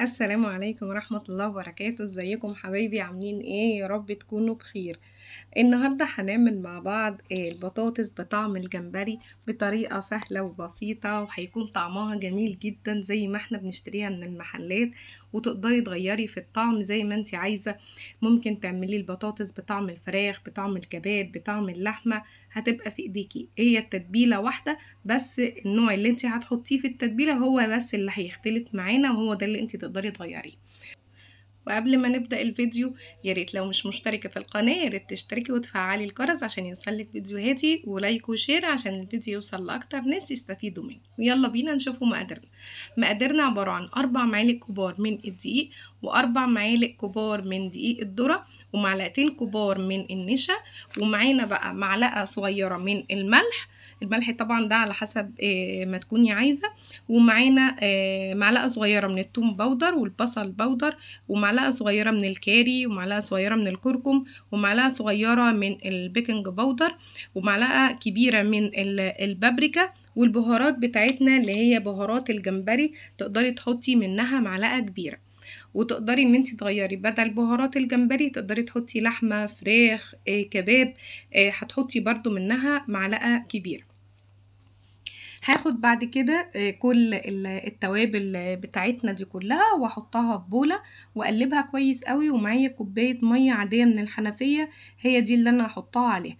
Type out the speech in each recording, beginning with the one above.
السلام عليكم ورحمة الله وبركاته. ازيكم حبايبي؟ عاملين ايه؟ يا رب تكونوا بخير. النهاردة هنعمل مع بعض البطاطس بطعم الجمبري بطريقة سهلة وبسيطة، وهيكون طعمها جميل جدا زي ما احنا بنشتريها من المحلات. وتقدري تغيري في الطعم زي ما انت عايزة. ممكن تعملي البطاطس بطعم الفراخ، بطعم الكباب، بطعم اللحمة. هتبقى في ايديكي، هي التتبيلة واحدة، بس النوع اللي انت هتحطيه في التتبيلة هو بس اللي هيختلف معانا، وهو ده اللي انت تقدري تغيريه. وقبل ما نبدأ الفيديو، ياريت لو مش مشتركة في القناة ياريت تشتركي وتفعلي الجرس عشان يوصلك فيديوهاتي، ولايك وشير عشان الفيديو يوصل لأكتر ناس يستفيدوا منه. ويلا بينا نشوفوا مقاديرنا عبارة عن 4 معالق كبار من الدقيق، و4 معالق كبار من دقيق الذرة، ومعلقتين كبار من النشا، ومعانا بقى معلقة صغيرة من الملح طبعا ده على حسب ما تكوني عايزة. ومعانا معلقة صغيرة من الثوم بودر والبصل بودر، ومعلقة صغيرة من الكاري، ومعلقة صغيرة من الكركم، ومعلقة صغيرة من البيكنج باودر، ومعلقة كبيرة من البابريكا. والبهارات بتاعتنا اللي هي بهارات الجمبري تقدري تحطي منها معلقة كبيرة. وتقدري ان انت تغيري بدل بهارات الجمبري تقدري تحطي لحمة، فراخ، كباب، هتحطي برضو منها معلقة كبيرة. هاخد بعد كده كل التوابل بتاعتنا دي كلها واحطها في بولة واقلبها كويس قوي، ومعايا كوباية مية عادية من الحنفية هي دي اللي انا هحطها عليها.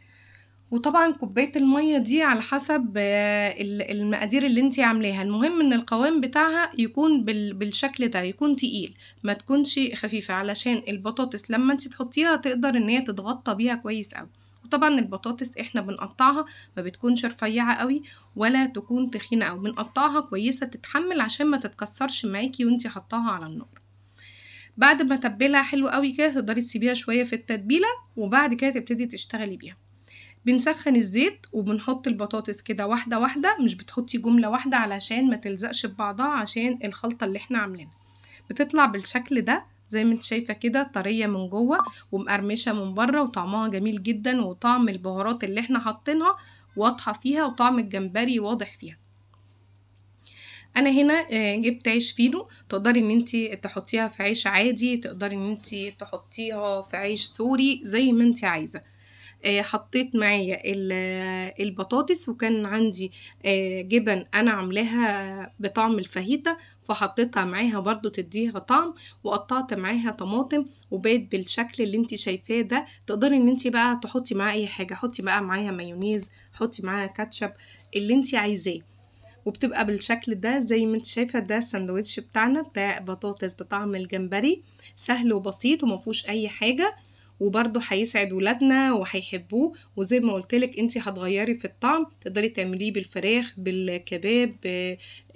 وطبعا كوباية المية دي على حسب المقادير اللي انتي عاملاها. المهم ان القوام بتاعها يكون بالشكل ده، يكون تقيل ما تكونش خفيفة، علشان البطاطس لما انتي تحطيها تقدر ان هي تتغطى بيها كويس قوي. وطبعا البطاطس احنا بنقطعها ما بتكونش رفيعة قوي ولا تكون تخينة قوي، بنقطعها كويسة تتحمل عشان ما تتكسرش معاكي وانتي حطاها على النار. بعد ما تبلها حلو قوي كده تقدري تسيبيها شوية في التتبيلة، وبعد كده تبتدي تشتغلي بيها. بنسخن الزيت وبنحط البطاطس كده واحدة واحدة، مش بتحطي جملة واحدة علشان ما تلزقش ببعضها، عشان الخلطة اللي احنا عاملينها بتطلع بالشكل ده زي ما انت شايفة كده، طرية من جوه ومقرمشة من بره، وطعمها جميل جدا، وطعم البهارات اللي احنا حاطينها واضحة فيها، وطعم الجمبري واضح فيها. انا هنا جبت عيش فينو، تقدري ان انتي تحطيها في عيش عادي، تقدري ان انتي تحطيها في عيش سوري زي ما انتي عايزة. حطيت معايا البطاطس، وكان عندي جبن انا عاملاها بطعم الفاهيتا فحطيتها معاها برضو تديها طعم، وقطعت معاها طماطم وبقت بالشكل اللي انتي شايفاه ده. تقدري ان انتي بقى تحطي معاها اي حاجة، حطي بقى معاها مايونيز، حطي معاها كاتشب، اللي انتي عايزاه. وبتبقى بالشكل ده زي ما انت شايفة. ده الساندوتش بتاعنا بتاع بطاطس بطعم الجمبري، سهل وبسيط ومفهوش اي حاجة، وبرضه هيسعد ولادنا وهيحبوه. وزي ما قلتلك انت هتغيري في الطعم، تقدري تعمليه بالفراخ، بالكباب،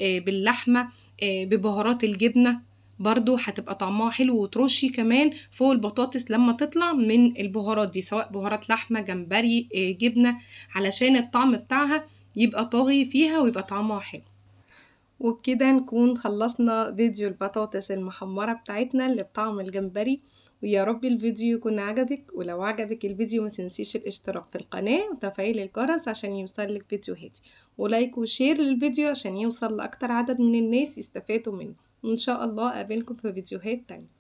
باللحمة، ببهارات الجبنة، برضو هتبقى طعمها حلو. وترشي كمان فوق البطاطس لما تطلع من البهارات دي، سواء بهارات لحمة، جمبري، جبنة، علشان الطعم بتاعها يبقى طاغي فيها ويبقى طعمها حلو. وبكده نكون خلصنا فيديو البطاطس المحمرة بتاعتنا اللي بطعم الجمبري. ويا رب الفيديو يكون عجبك، ولو عجبك الفيديو ما تنسيش الاشتراك في القناة وتفعيل الجرس عشان يوصلك فيديوهاتي، ولايك وشير للفيديو عشان يوصل لأكتر عدد من الناس يستفادوا منه. وإن شاء الله أقابلكم في فيديوهات تانية.